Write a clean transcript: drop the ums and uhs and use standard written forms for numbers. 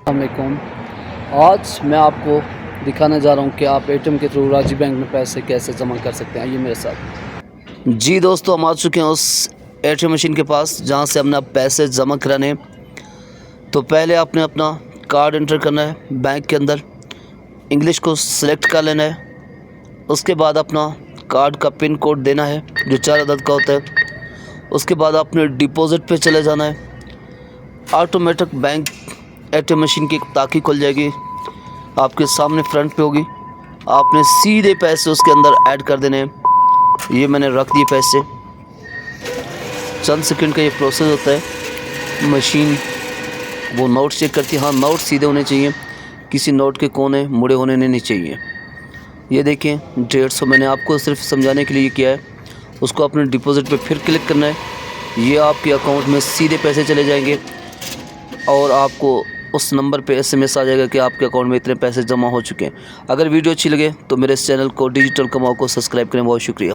अस्सलामुअलैकुम। आज मैं आपको दिखाने जा रहा हूँ कि आप एटीएम के थ्रू राजी बैंक में पैसे कैसे जमा कर सकते हैं। आइए मेरे साथ। जी दोस्तों, हम आ चुके हैं उस एटीएम मशीन के पास जहाँ से हमने पैसे जमा कराने हैं। तो पहले आपने अपना कार्ड एंटर करना है बैंक के अंदर, इंग्लिश को सिलेक्ट कर लेना है। उसके बाद अपना कार्ड का पिन कोड देना है जो 4 अदद का होता है। उसके बाद आपने डिपॉजिट पे चले जाना है। ऑटोमेटिक बैंक एटीएम मशीन की ताकी खुल जाएगी, आपके सामने फ्रंट पे होगी। आपने सीधे पैसे उसके अंदर ऐड कर देने हैं। ये मैंने रख दिए पैसे। चंद सेकंड का ये प्रोसेस होता है। मशीन वो नोट चेक करती है। हाँ, नोट सीधे होने चाहिए, किसी नोट के कोने मुड़े होने नहीं चाहिए। ये देखें 150 मैंने आपको सिर्फ समझाने के लिए किया है। उसको अपने डिपॉजिट पे फिर क्लिक करना है। ये आपके अकाउंट में सीधे पैसे चले जाएंगे और आपको उस नंबर पे एसएमएस आ जाएगा कि आपके अकाउंट में इतने पैसे जमा हो चुके हैं। अगर वीडियो अच्छी लगे तो मेरे इस चैनल को डिजिटल कमाओ को सब्सक्राइब करें। बहुत शुक्रिया।